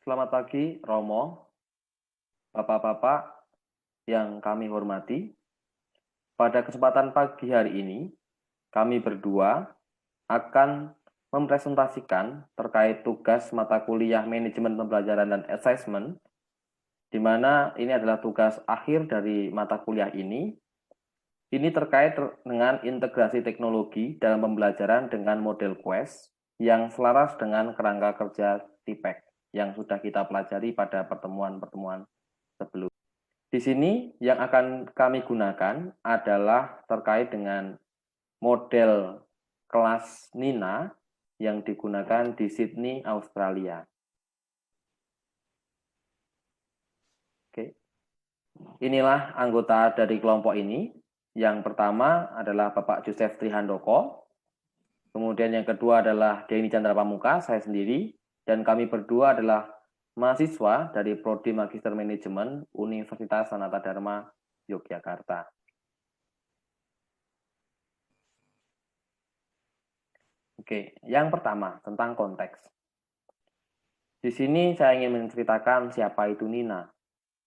Selamat pagi, Romo, Bapak-bapak yang kami hormati. Pada kesempatan pagi hari ini, kami berdua akan mempresentasikan terkait tugas mata kuliah Manajemen Pembelajaran dan Assessment, di mana ini adalah tugas akhir dari mata kuliah ini. Ini terkait dengan integrasi teknologi dalam pembelajaran dengan model Quest yang selaras dengan kerangka kerja TIPEC yang sudah kita pelajari pada pertemuan-pertemuan sebelumnya. Di sini yang akan kami gunakan adalah terkait dengan model kelas Nina yang digunakan di Sydney, Australia. Oke. Inilah anggota dari kelompok ini. Yang pertama adalah Bapak Joseph Trihandoko. Kemudian yang kedua adalah Denny Chandra Pamuka, saya sendiri. Dan kami berdua adalah mahasiswa dari Prodi Magister Manajemen Universitas Sanata Dharma, Yogyakarta. Oke, yang pertama tentang konteks. Di sini saya ingin menceritakan siapa itu Nina.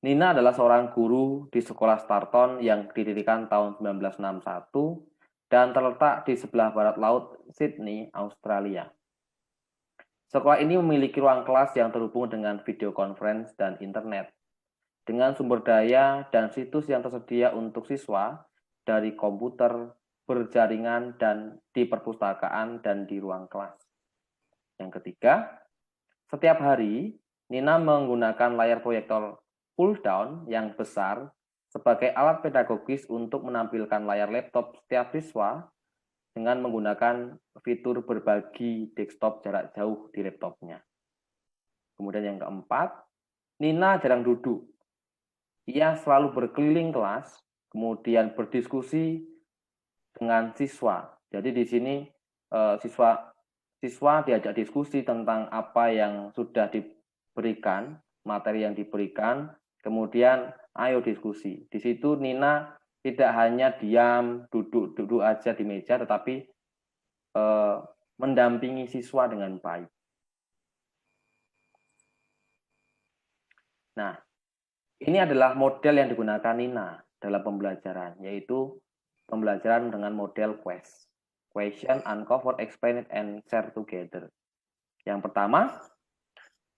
Nina adalah seorang guru di sekolah Starton yang didirikan tahun 1961 dan terletak di sebelah barat laut Sydney, Australia. Sekolah ini memiliki ruang kelas yang terhubung dengan video conference dan internet, dengan sumber daya dan situs yang tersedia untuk siswa dari komputer, berjaringan, dan di perpustakaan dan di ruang kelas. Yang ketiga, setiap hari Nina menggunakan layar proyektor pull-down yang besar sebagai alat pedagogis untuk menampilkan layar laptop setiap siswa dengan menggunakan fitur berbagi desktop jarak jauh di laptopnya. Kemudian yang keempat, Nina jarang duduk. Ia selalu berkeliling kelas, kemudian berdiskusi dengan siswa. Jadi di sini siswa diajak diskusi tentang apa yang sudah diberikan, materi yang diberikan, kemudian ayo diskusi. Di situ Nina tidak hanya diam, duduk aja di meja, tetapi mendampingi siswa dengan baik. Nah, ini adalah model yang digunakan Nina dalam pembelajaran, yaitu pembelajaran dengan model Quest. Question, Uncover, Explain, and Share Together. Yang pertama,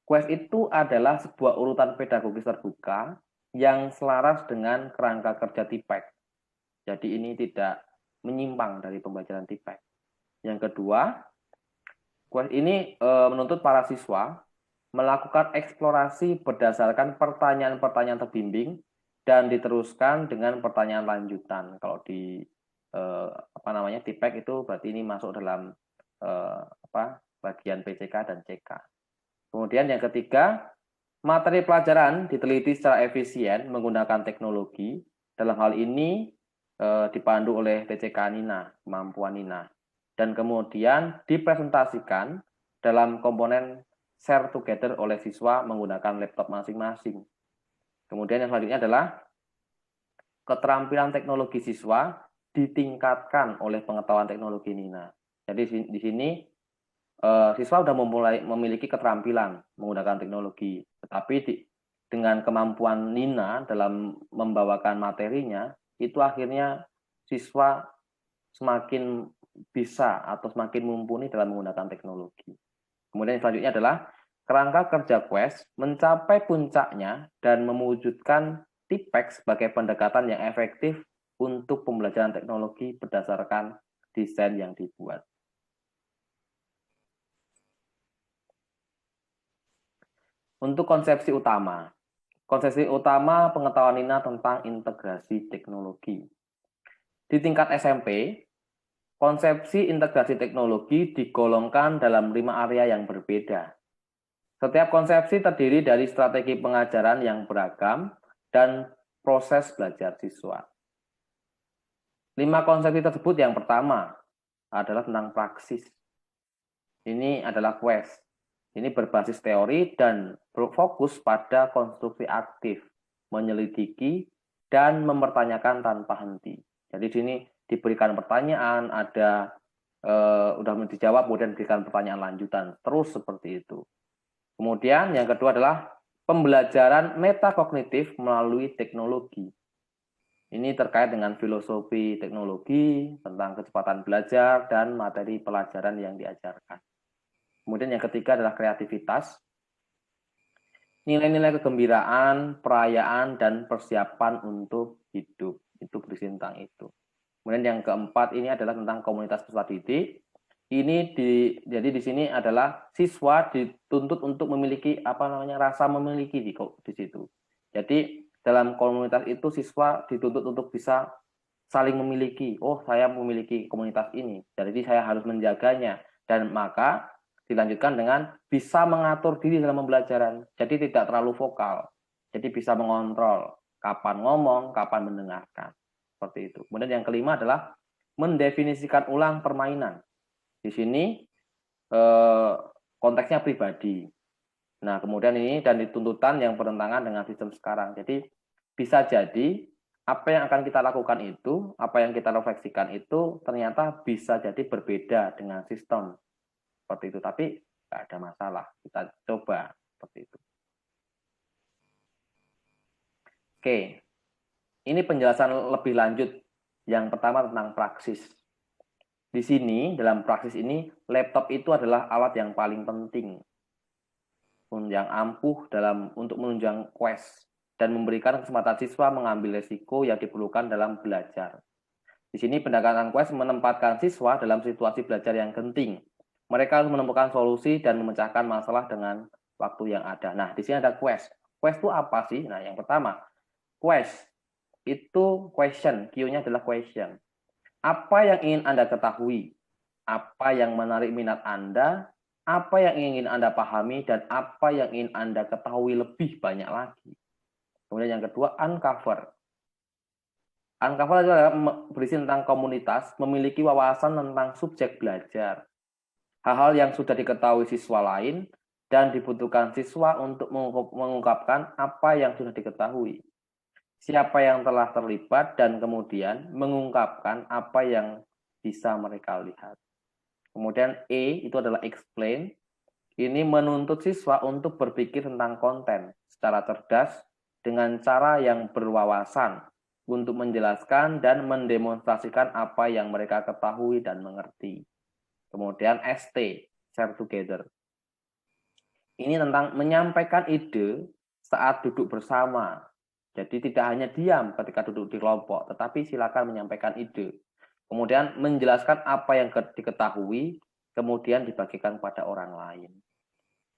Quest itu adalah sebuah urutan pedagogis terbuka yang selaras dengan kerangka kerja TIPEC. Jadi ini tidak menyimpang dari pembelajaran TIPEC. Yang kedua, Quest ini menuntut para siswa melakukan eksplorasi berdasarkan pertanyaan-pertanyaan terbimbing dan diteruskan dengan pertanyaan lanjutan. Kalau di TIPEC itu berarti ini masuk dalam bagian PCK dan CK. Kemudian yang ketiga, materi pelajaran diteliti secara efisien menggunakan teknologi. Dalam hal ini dipandu oleh TCK Nina, kemampuan Nina. Dan kemudian dipresentasikan dalam komponen share together oleh siswa menggunakan laptop masing-masing. Kemudian yang selanjutnya adalah keterampilan teknologi siswa ditingkatkan oleh pengetahuan teknologi Nina. Jadi di sini siswa sudah memiliki keterampilan menggunakan teknologi, tetapi dengan kemampuan Nina dalam membawakan materinya, itu akhirnya siswa semakin bisa atau semakin mumpuni dalam menggunakan teknologi. Kemudian yang selanjutnya adalah kerangka kerja Quest mencapai puncaknya dan mewujudkan TIPEC sebagai pendekatan yang efektif untuk pembelajaran teknologi berdasarkan desain yang dibuat. Untuk konsepsi utama pengetahuan Nina tentang integrasi teknologi. Di tingkat SMP, konsepsi integrasi teknologi digolongkan dalam 5 area yang berbeda. Setiap konsepsi terdiri dari strategi pengajaran yang beragam dan proses belajar siswa. 5 konsepsi tersebut yang pertama adalah tentang praksis. Ini adalah Quest. Ini berbasis teori dan berfokus pada konstruksi aktif, menyelidiki, dan mempertanyakan tanpa henti. Jadi di sini diberikan pertanyaan, ada udah dijawab, kemudian diberikan pertanyaan lanjutan, terus seperti itu. Kemudian yang kedua adalah pembelajaran metakognitif melalui teknologi. Ini terkait dengan filosofi teknologi, tentang kecepatan belajar, dan materi pelajaran yang diajarkan. Kemudian yang ketiga adalah kreativitas. Nilai-nilai kegembiraan, perayaan, dan persiapan untuk hidup. Itu berisi tentang itu. Kemudian yang keempat ini adalah tentang komunitas peserta didik. Jadi di sini adalah siswa dituntut untuk memiliki rasa memiliki di situ. Jadi dalam komunitas itu siswa dituntut untuk bisa saling memiliki. Oh, saya memiliki komunitas ini, jadi saya harus menjaganya. Dan maka dilanjutkan dengan bisa mengatur diri dalam pembelajaran. Jadi tidak terlalu vokal. Jadi bisa mengontrol kapan ngomong, kapan mendengarkan. Seperti itu. Kemudian yang kelima adalah mendefinisikan ulang permainan. Di sini konteksnya pribadi. Nah, kemudian ini dan dituntutan yang bertentangan dengan sistem sekarang. Jadi bisa jadi apa yang akan kita lakukan itu, apa yang kita refleksikan itu ternyata bisa jadi berbeda dengan sistem. Seperti itu, tapi nggak ada masalah. Kita coba seperti itu. Oke, ini penjelasan lebih lanjut. Yang pertama tentang praksis. Di sini, dalam praksis ini, laptop itu adalah alat yang paling penting, yang ampuh untuk menunjang quest, dan memberikan kesempatan siswa mengambil resiko yang diperlukan dalam belajar. Di sini pendekatan quest menempatkan siswa dalam situasi belajar yang genting. Mereka harus menemukan solusi dan memecahkan masalah dengan waktu yang ada. Nah, di sini ada quest. Quest itu apa sih? Nah, yang pertama, quest itu question, Q-nya adalah question. Apa yang ingin Anda ketahui? Apa yang menarik minat Anda? Apa yang ingin Anda pahami? Dan apa yang ingin Anda ketahui lebih banyak lagi? Kemudian yang kedua, uncover. Uncover adalah berisi tentang komunitas, memiliki wawasan tentang subjek belajar. Hal-hal yang sudah diketahui siswa lain dan dibutuhkan siswa untuk mengungkapkan apa yang sudah diketahui. Siapa yang telah terlibat dan kemudian mengungkapkan apa yang bisa mereka lihat. Kemudian E itu adalah explain. Ini menuntut siswa untuk berpikir tentang konten secara cerdas dengan cara yang berwawasan untuk menjelaskan dan mendemonstrasikan apa yang mereka ketahui dan mengerti. Kemudian ST, share together. Ini tentang menyampaikan ide saat duduk bersama. Jadi tidak hanya diam ketika duduk di kelompok, tetapi silakan menyampaikan ide. Kemudian menjelaskan apa yang diketahui, kemudian dibagikan kepada orang lain.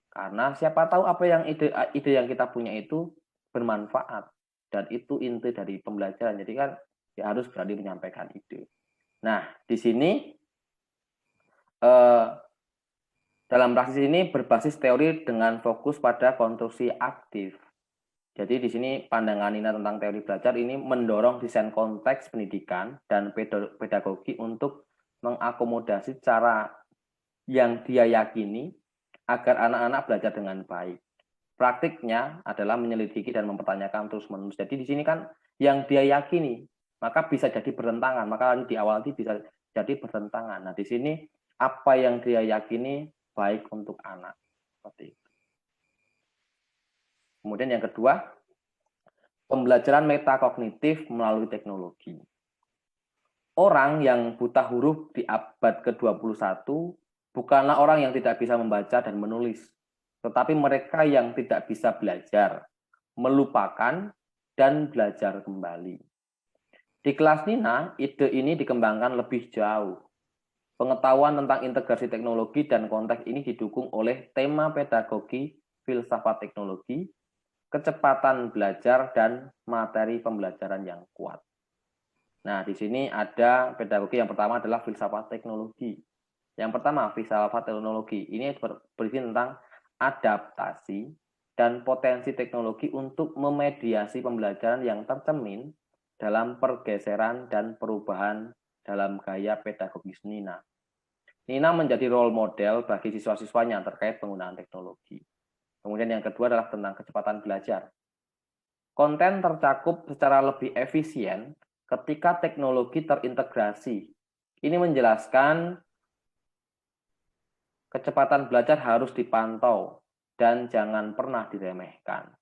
Karena siapa tahu apa yang ide yang kita punya itu bermanfaat, dan itu inti dari pembelajaran. Jadi kan ya harus berani menyampaikan ide. Nah, di sini dalam praksis ini berbasis teori dengan fokus pada konstruksi aktif. Jadi di sini pandangan Nina tentang teori belajar ini mendorong desain konteks pendidikan dan pedagogi untuk mengakomodasi cara yang dia yakini agar anak-anak belajar dengan baik. Praktiknya adalah menyelidiki dan mempertanyakan terus-menerus. Jadi di sini kan yang dia yakini, maka bisa jadi bertentangan. Maka di awal itu bisa jadi bertentangan. Nah, di sini apa yang dia yakini baik untuk anak. Seperti itu. Kemudian yang kedua, pembelajaran metakognitif melalui teknologi. Orang yang buta huruf di abad ke-21 bukanlah orang yang tidak bisa membaca dan menulis, tetapi mereka yang tidak bisa belajar, melupakan, dan belajar kembali. Di kelas Nina, ide ini dikembangkan lebih jauh. Pengetahuan tentang integrasi teknologi dan konteks ini didukung oleh tema pedagogi, filsafat teknologi, kecepatan belajar, dan materi pembelajaran yang kuat. Nah, di sini ada pedagogi yang pertama adalah filsafat teknologi. Yang pertama, filsafat teknologi. Ini berisi tentang adaptasi dan potensi teknologi untuk memediasi pembelajaran yang tercermin dalam pergeseran dan perubahan dalam gaya pedagogis Nina. Nina menjadi role model bagi siswa-siswanya terkait penggunaan teknologi. Kemudian yang kedua adalah tentang kecepatan belajar. Konten tercakup secara lebih efisien ketika teknologi terintegrasi. Ini menjelaskan kecepatan belajar harus dipantau dan jangan pernah diremehkan.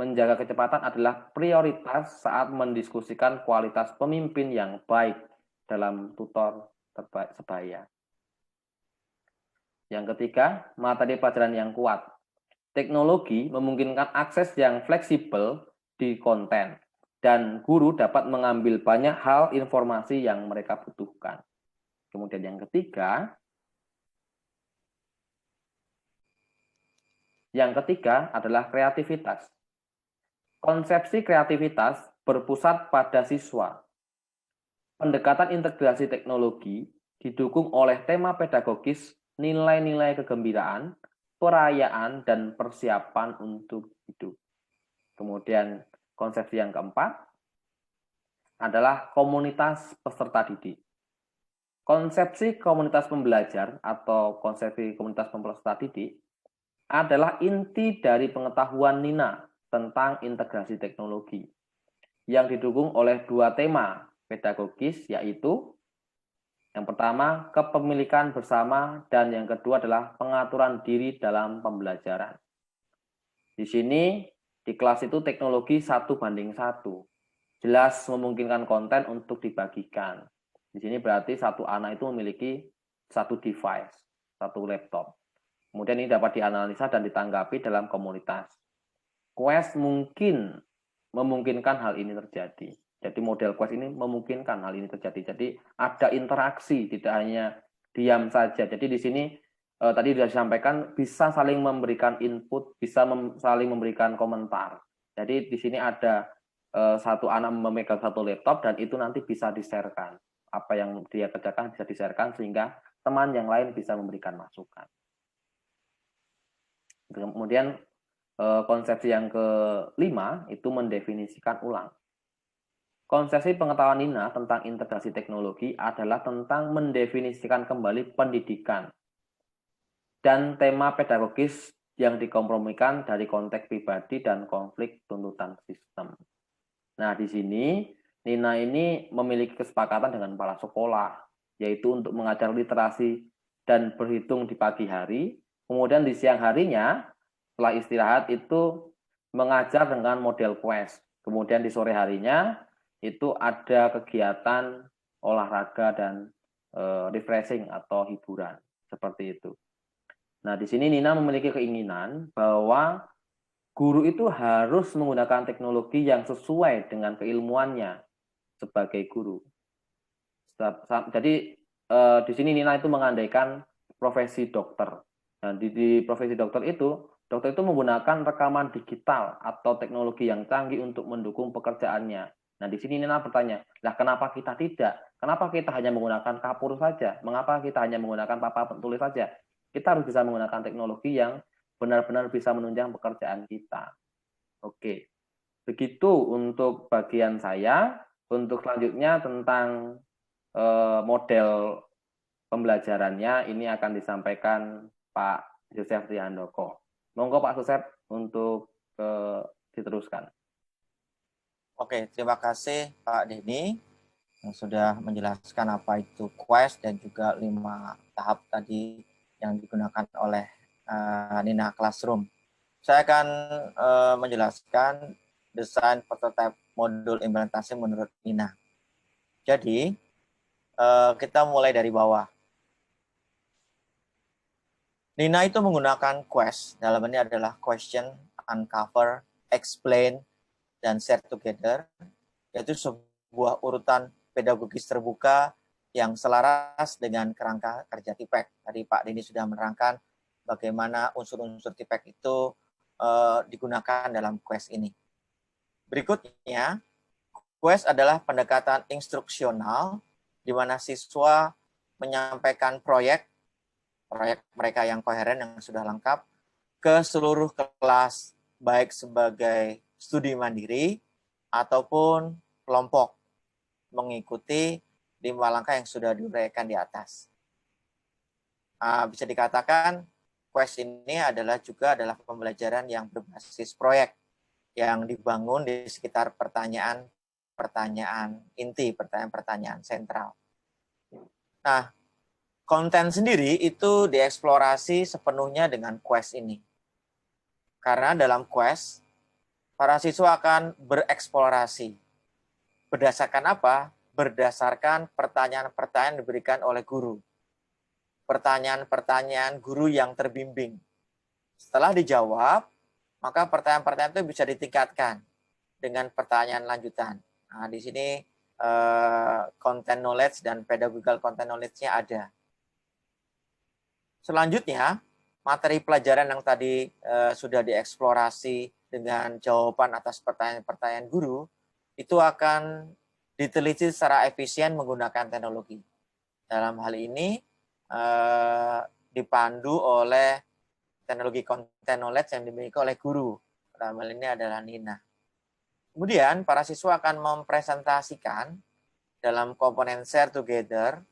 Menjaga kecepatan adalah prioritas saat mendiskusikan kualitas pemimpin yang baik dalam tutor terbaik sebaya. Yang ketiga, materi pelajaran yang kuat. Teknologi memungkinkan akses yang fleksibel di konten, dan guru dapat mengambil banyak hal informasi yang mereka butuhkan. Kemudian yang ketiga adalah kreativitas. Konsepsi kreativitas berpusat pada siswa. Pendekatan integrasi teknologi didukung oleh tema pedagogis nilai-nilai kegembiraan, perayaan, dan persiapan untuk hidup. Kemudian konsepsi yang keempat adalah komunitas peserta didik. Konsepsi komunitas pembelajar atau konsepsi komunitas peserta didik adalah inti dari pengetahuan Nina tentang integrasi teknologi yang didukung oleh dua tema pedagogis, yaitu yang pertama kepemilikan bersama dan yang kedua adalah pengaturan diri dalam pembelajaran. Di sini di kelas itu teknologi 1:1. Jelas memungkinkan konten untuk dibagikan. Di sini berarti satu anak itu memiliki satu device, satu laptop. Kemudian ini dapat dianalisa dan ditanggapi dalam komunitas. Quest mungkin memungkinkan hal ini terjadi. Jadi model Quest ini memungkinkan hal ini terjadi. Jadi ada interaksi, tidak hanya diam saja. Jadi di sini tadi sudah disampaikan bisa saling memberikan input, bisa saling memberikan komentar. Jadi di sini ada satu anak memegang satu laptop dan itu nanti bisa di-share-kan. Apa yang dia kerjakan bisa di-share-kan sehingga teman yang lain bisa memberikan masukan. Kemudian konsepsi yang kelima itu mendefinisikan ulang. Konsepsi pengetahuan Nina tentang integrasi teknologi adalah tentang mendefinisikan kembali pendidikan dan tema pedagogis yang dikompromikan dari konteks pribadi dan konflik tuntutan sistem. Nah, di sini Nina ini memiliki kesepakatan dengan kepala sekolah, yaitu untuk mengajar literasi dan berhitung di pagi hari. Kemudian di siang harinya, setelah istirahat itu mengajar dengan model Quest. Kemudian di sore harinya itu ada kegiatan olahraga dan refreshing atau hiburan seperti itu. Nah, di sini Nina memiliki keinginan bahwa guru itu harus menggunakan teknologi yang sesuai dengan keilmuannya sebagai guru. Jadi di sini Nina itu mengandaikan profesi dokter. Dan di profesi dokter itu menggunakan rekaman digital atau teknologi yang canggih untuk mendukung pekerjaannya. Nah, di sini Nina bertanya, lah kenapa kita tidak? Kenapa kita hanya menggunakan kapur saja? Mengapa kita hanya menggunakan papan tulis saja? Kita harus bisa menggunakan teknologi yang benar-benar bisa menunjang pekerjaan kita. Oke, begitu untuk bagian saya. Untuk selanjutnya tentang model pembelajarannya ini akan disampaikan Pak Joseph Trihandoko. Monggo Pak Joseph untuk diteruskan. Oke, terima kasih Pak Denny yang sudah menjelaskan apa itu Quest dan juga 5 tahap tadi yang digunakan oleh Nina Classroom. Saya akan menjelaskan desain prototipe modul implementasi menurut Nina. Jadi, kita mulai dari bawah. Nina itu menggunakan Quest, dalam ini adalah question, uncover, explain, dan share together, yaitu sebuah urutan pedagogis terbuka yang selaras dengan kerangka kerja TIPEK. Tadi Pak Denny sudah menerangkan bagaimana unsur-unsur TIPEK itu digunakan dalam Quest ini. Berikutnya, Quest adalah pendekatan instruksional di mana siswa menyampaikan proyek mereka yang koheren, yang sudah lengkap, ke seluruh kelas, baik sebagai studi mandiri ataupun kelompok, mengikuti 5 langkah yang sudah diuraikan di atas. Bisa dikatakan, Quest ini adalah pembelajaran yang berbasis proyek, yang dibangun di sekitar pertanyaan inti, pertanyaan sentral. Nah, konten sendiri itu dieksplorasi sepenuhnya dengan Quest ini. Karena dalam quest, para siswa akan bereksplorasi. Berdasarkan apa? Berdasarkan pertanyaan-pertanyaan diberikan oleh guru. Pertanyaan-pertanyaan guru yang terbimbing. Setelah dijawab, maka pertanyaan-pertanyaan itu bisa ditingkatkan dengan pertanyaan lanjutan. Nah, di sini content knowledge dan pedagogical content knowledge-nya ada. Selanjutnya, materi pelajaran yang tadi sudah dieksplorasi dengan jawaban atas pertanyaan-pertanyaan guru, itu akan diteliti secara efisien menggunakan teknologi. Dalam hal ini, dipandu oleh teknologi content knowledge yang dimiliki oleh guru. Dalam hal ini adalah Nina. Kemudian, para siswa akan mempresentasikan dalam komponen share together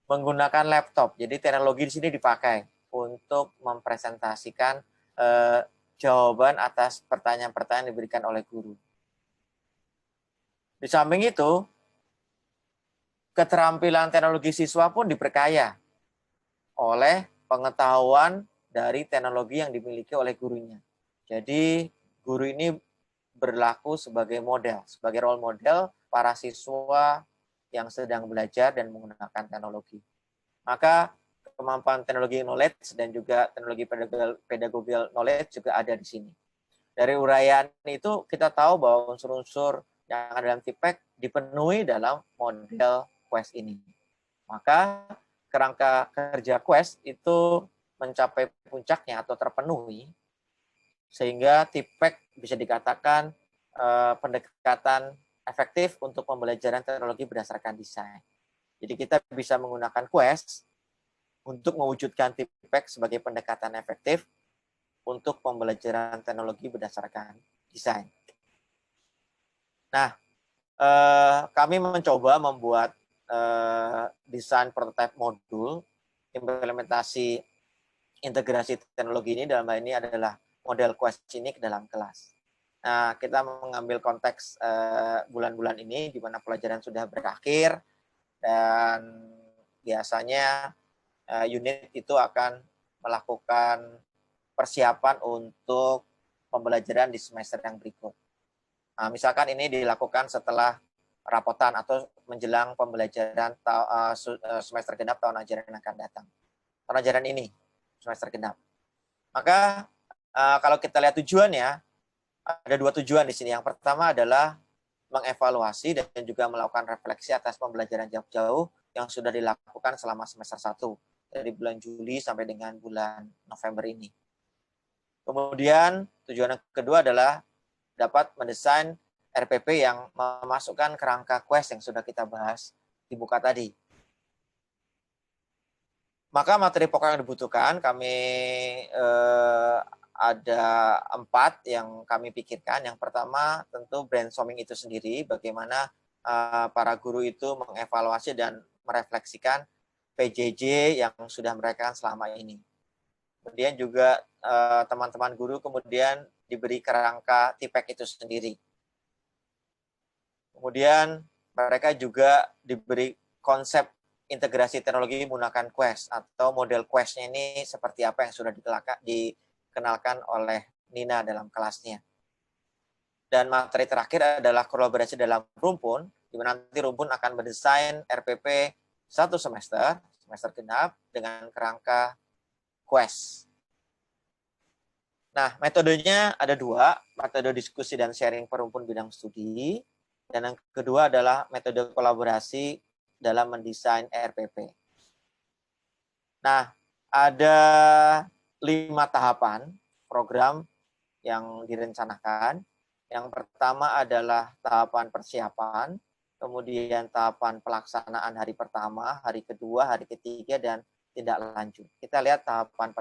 menggunakan laptop. Jadi teknologi di sini dipakai untuk mempresentasikan jawaban atas pertanyaan-pertanyaan yang diberikan oleh guru. Di samping itu, keterampilan teknologi siswa pun diperkaya oleh pengetahuan dari teknologi yang dimiliki oleh gurunya. Jadi, guru ini berlaku sebagai model, sebagai role model para siswa yang sedang belajar dan menggunakan teknologi. Maka kemampuan teknologi knowledge dan juga teknologi pedagogical knowledge juga ada di sini. Dari uraian itu kita tahu bahwa unsur-unsur yang ada dalam TIPEK dipenuhi dalam model quest ini. Maka kerangka kerja quest itu mencapai puncaknya atau terpenuhi sehingga TIPEK bisa dikatakan pendekatan efektif untuk pembelajaran teknologi berdasarkan desain. Jadi kita bisa menggunakan quest untuk mewujudkan TIPEK sebagai pendekatan efektif untuk pembelajaran teknologi berdasarkan desain. Nah, kami mencoba membuat desain prototipe modul implementasi integrasi teknologi ini, dalam hal ini adalah model quest ini ke dalam kelas. Nah, kita mengambil konteks bulan-bulan ini di mana pelajaran sudah berakhir dan biasanya unit itu akan melakukan persiapan untuk pembelajaran di semester yang berikut. Nah, misalkan ini dilakukan setelah rapotan atau menjelang pembelajaran semester genap tahun ajaran yang akan datang. Tahun ajaran ini, semester genap. Maka kalau kita lihat tujuannya, ada dua tujuan di sini. Yang pertama adalah mengevaluasi dan juga melakukan refleksi atas pembelajaran jarak jauh yang sudah dilakukan selama semester 1 dari bulan Juli sampai dengan bulan November ini. Kemudian tujuan yang kedua adalah dapat mendesain RPP yang memasukkan kerangka quest yang sudah kita bahas di buka tadi. Maka materi pokok yang dibutuhkan kami ada 4 yang kami pikirkan. Yang pertama tentu brainstorming itu sendiri, bagaimana para guru itu mengevaluasi dan merefleksikan PJJ yang sudah mereka selama ini. Kemudian juga teman-teman guru kemudian diberi kerangka TIPEK itu sendiri. Kemudian mereka juga diberi konsep integrasi teknologi menggunakan quest atau model quest-nya ini seperti apa yang sudah dikenalkan oleh Nina dalam kelasnya. Dan materi terakhir adalah kolaborasi dalam rumpun, di mana nanti rumpun akan mendesain RPP 1 semester genap dengan kerangka quest. Nah, metodenya ada 2, metode diskusi dan sharing perumpun bidang studi, dan yang kedua adalah metode kolaborasi dalam mendesain RPP. Nah, ada 5 tahapan program yang direncanakan. Yang pertama adalah tahapan persiapan, kemudian tahapan pelaksanaan hari pertama, hari kedua, hari ketiga, dan tindak lanjut. Kita lihat tahapan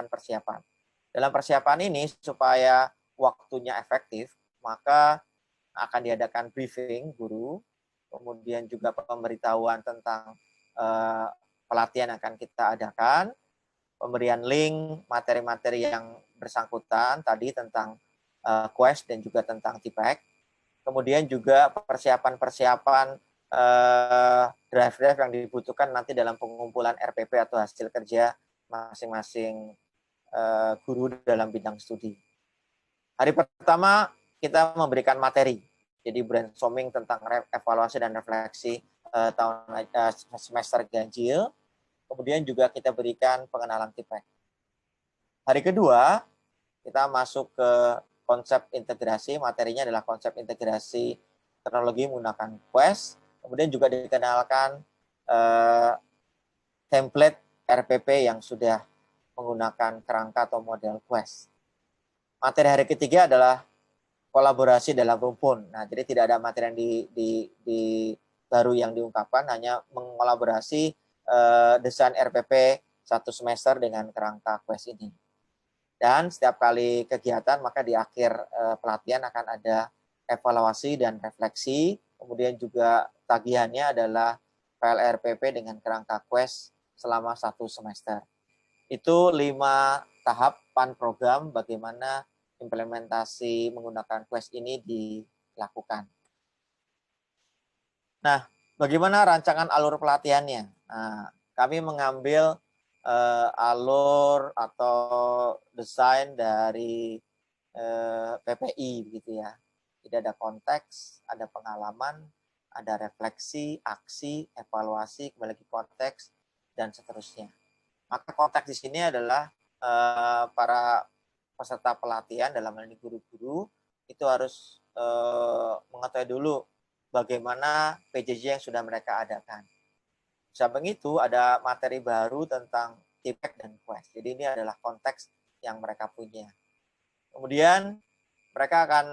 persiapan. Dalam persiapan ini, supaya waktunya efektif, maka akan diadakan briefing guru, kemudian juga pemberitahuan tentang pelatihan yang akan kita adakan, pemberian link materi-materi yang bersangkutan tadi tentang quest dan juga tentang TIPEK, kemudian juga persiapan-persiapan draft-draft yang dibutuhkan nanti dalam pengumpulan RPP atau hasil kerja masing-masing guru dalam bidang studi. Hari pertama kita memberikan materi, jadi brainstorming tentang evaluasi dan refleksi semester ganjil. Kemudian juga kita berikan pengenalan TIPEK. Hari kedua kita masuk ke konsep integrasi, materinya adalah konsep integrasi teknologi menggunakan Quest. Kemudian juga dikenalkan template RPP yang sudah menggunakan kerangka atau model Quest. Materi hari ketiga adalah kolaborasi dalam rumpun. Nah, jadi tidak ada materi yang baru yang diungkapkan, hanya mengolaborasi desain RPP satu semester dengan kerangka Quest ini. Dan setiap kali kegiatan, maka di akhir pelatihan akan ada evaluasi dan refleksi. Kemudian juga tagihannya adalah file RPP dengan kerangka Quest selama satu semester. Itu 5 tahapan program bagaimana implementasi menggunakan Quest ini dilakukan. Nah, bagaimana rancangan alur pelatihannya? Nah, kami mengambil alur atau desain dari PPI begitu ya. Jadi ada konteks, ada pengalaman, ada refleksi, aksi, evaluasi, kembali lagi konteks, dan seterusnya. Maka konteks di sini adalah para peserta pelatihan, dalam hal ini guru-guru, itu harus mengetahui dulu bagaimana PJJ yang sudah mereka adakan. Samping itu ada materi baru tentang TIPEK dan Quest. Jadi ini adalah konteks yang mereka punya. Kemudian mereka akan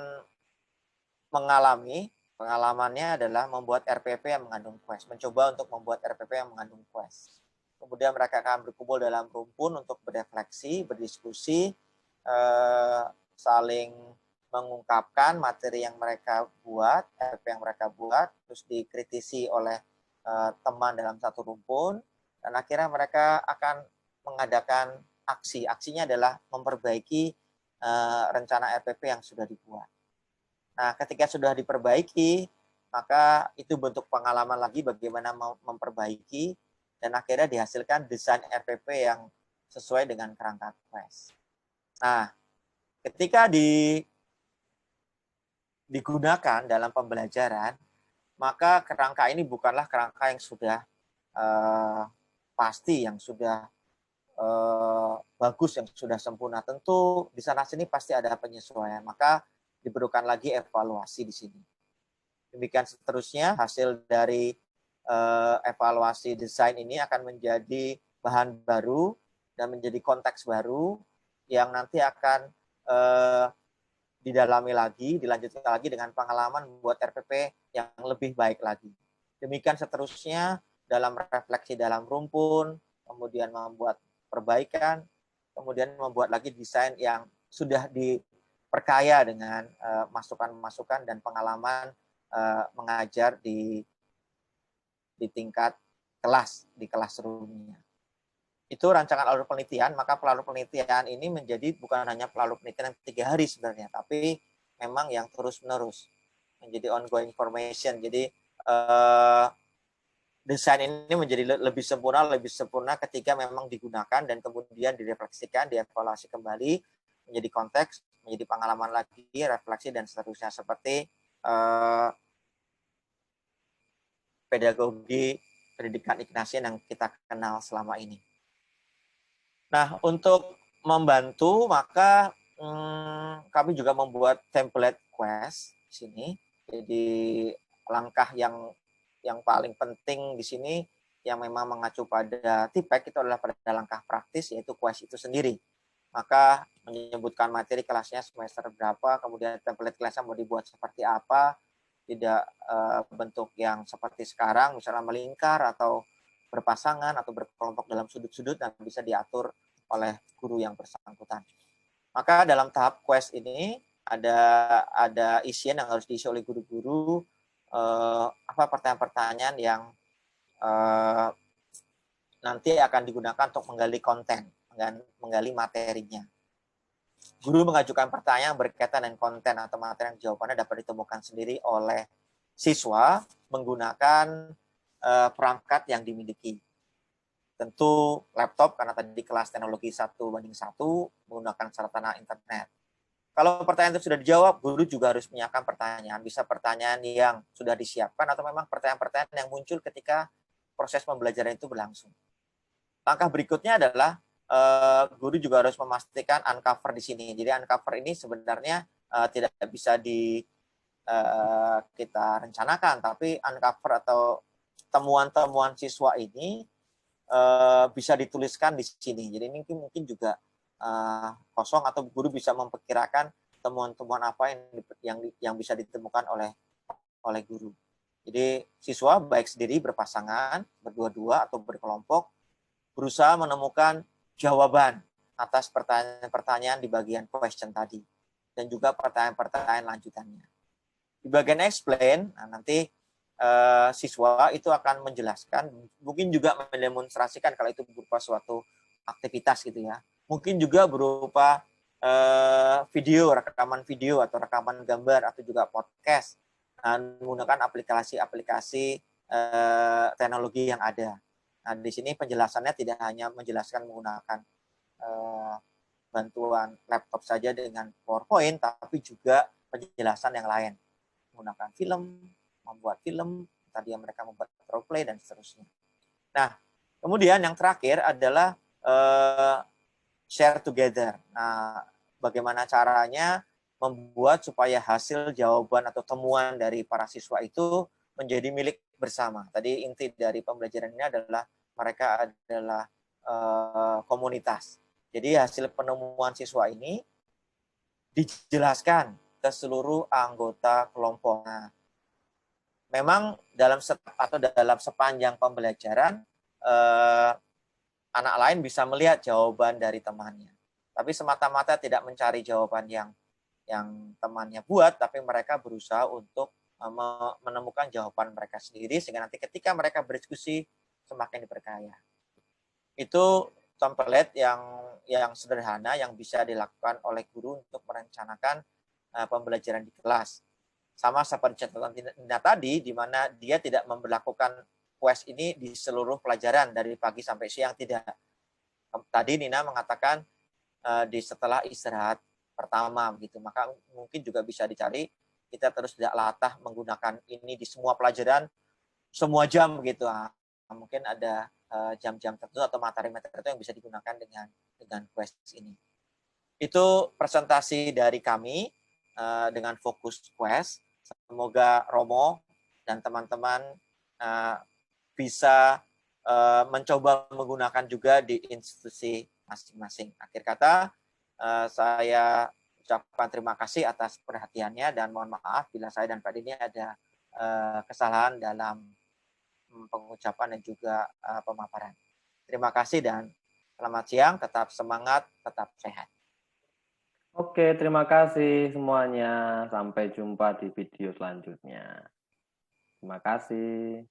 mengalami, pengalamannya adalah membuat RPP yang mengandung Quest. Mencoba untuk membuat RPP yang mengandung Quest. Kemudian mereka akan berkumpul dalam rumpun untuk berefleksi, berdiskusi, saling mengungkapkan materi yang mereka buat, RPP yang mereka buat, terus dikritisi oleh teman dalam satu rumpun, dan akhirnya mereka akan mengadakan aksi. Aksinya adalah memperbaiki rencana RPP yang sudah dibuat. Nah, ketika sudah diperbaiki, maka itu bentuk pengalaman lagi bagaimana memperbaiki, dan akhirnya dihasilkan desain RPP yang sesuai dengan kerangka Quest. Nah, ketika digunakan dalam pembelajaran, maka kerangka ini bukanlah kerangka yang sudah pasti, yang sudah bagus, yang sudah sempurna. Tentu di sana sini pasti ada penyesuaian, maka diperlukan lagi evaluasi di sini. Demikian seterusnya, hasil dari evaluasi desain ini akan menjadi bahan baru dan menjadi konteks baru yang nanti akan didalami lagi, dilanjutkan lagi dengan pengalaman membuat RPP yang lebih baik lagi. Demikian seterusnya dalam refleksi dalam rumpun, kemudian membuat perbaikan, kemudian membuat lagi desain yang sudah diperkaya dengan masukan-masukan dan pengalaman mengajar di tingkat kelas, di classroom-nya. Itu rancangan alur penelitian, maka alur penelitian ini menjadi bukan hanya alur penelitian yang 3 hari sebenarnya, tapi memang yang terus-menerus, menjadi ongoing formation. Jadi desain ini menjadi lebih sempurna ketika memang digunakan dan kemudian direfleksikan, dievaluasi kembali, menjadi konteks, menjadi pengalaman lagi, refleksi, dan seterusnya, seperti pedagogi pendidikan Ignatian yang kita kenal selama ini. Nah, untuk membantu, maka kami juga membuat template Quest di sini. Jadi langkah yang paling penting di sini yang memang mengacu pada TIPEK itu adalah pada langkah praktis, yaitu Quest itu sendiri. Maka menyebutkan materi kelasnya semester berapa, kemudian template kelasnya mau dibuat seperti apa, tidak bentuk yang seperti sekarang, misalnya melingkar atau berpasangan atau berkelompok dalam sudut-sudut dan bisa diatur oleh guru yang bersangkutan. Maka dalam tahap Quest ini ada isian yang harus diisi oleh guru-guru, pertanyaan-pertanyaan yang nanti akan digunakan untuk menggali konten, menggali materinya. Guru mengajukan pertanyaan berkaitan dengan konten atau materi yang jawabannya dapat ditemukan sendiri oleh siswa menggunakan perangkat yang dimiliki. Tentu laptop karena tadi kelas teknologi 1:1 menggunakan sarana internet. Kalau pertanyaan itu sudah dijawab, guru juga harus menyiapkan pertanyaan. Bisa pertanyaan yang sudah disiapkan atau memang pertanyaan-pertanyaan yang muncul ketika proses pembelajaran itu berlangsung. Langkah berikutnya adalah guru juga harus memastikan uncover di sini. Jadi uncover ini sebenarnya tidak bisa kita rencanakan, tapi uncover atau temuan-temuan siswa ini bisa dituliskan di sini. Jadi ini mungkin juga kosong atau guru bisa memperkirakan temuan-temuan apa yang bisa ditemukan oleh guru. Jadi siswa baik sendiri berpasangan, berdua-dua atau berkelompok berusaha menemukan jawaban atas pertanyaan-pertanyaan di bagian question tadi dan juga pertanyaan-pertanyaan lanjutannya. Di bagian explain, nanti siswa itu akan menjelaskan, mungkin juga mendemonstrasikan kalau itu berupa suatu aktivitas gitu ya. Mungkin juga berupa video, rekaman video atau rekaman gambar atau juga podcast menggunakan aplikasi-aplikasi teknologi yang ada. Nah, di sini penjelasannya tidak hanya menjelaskan menggunakan bantuan laptop saja dengan PowerPoint, tapi juga penjelasan yang lain menggunakan film, membuat film, tadi yang mereka membuat roleplay dan seterusnya. Nah, kemudian yang terakhir adalah share together. Nah, bagaimana caranya membuat supaya hasil jawaban atau temuan dari para siswa itu menjadi milik bersama. Tadi inti dari pembelajaran ini adalah mereka adalah komunitas. Jadi hasil penemuan siswa ini dijelaskan ke seluruh anggota kelompok. Nah, memang dalam sepanjang pembelajaran anak lain bisa melihat jawaban dari temannya, tapi semata-mata tidak mencari jawaban yang temannya buat, tapi mereka berusaha untuk menemukan jawaban mereka sendiri sehingga nanti ketika mereka berdiskusi semakin diperkaya. Itu template yang sederhana yang bisa dilakukan oleh guru untuk merencanakan pembelajaran di kelas. Sama seperti catatan Nina tadi, di mana dia tidak memberlakukan quest ini di seluruh pelajaran dari pagi sampai siang, tidak. Tadi Nina mengatakan di setelah istirahat pertama begitu, maka mungkin juga bisa dicari kita terus tidak latah menggunakan ini di semua pelajaran semua jam begitu. Mungkin ada jam-jam tertentu atau materi-materi tertentu yang bisa digunakan dengan quest ini. Itu presentasi dari kami dengan fokus quest. Semoga Romo dan teman-teman bisa mencoba menggunakan juga di institusi masing-masing. Akhir kata, saya ucapkan terima kasih atas perhatiannya dan mohon maaf bila saya dan Pak Dini ada kesalahan dalam pengucapan dan juga pemaparan. Terima kasih dan selamat siang, tetap semangat, tetap sehat. Oke, terima kasih semuanya. Sampai jumpa di video selanjutnya. Terima kasih.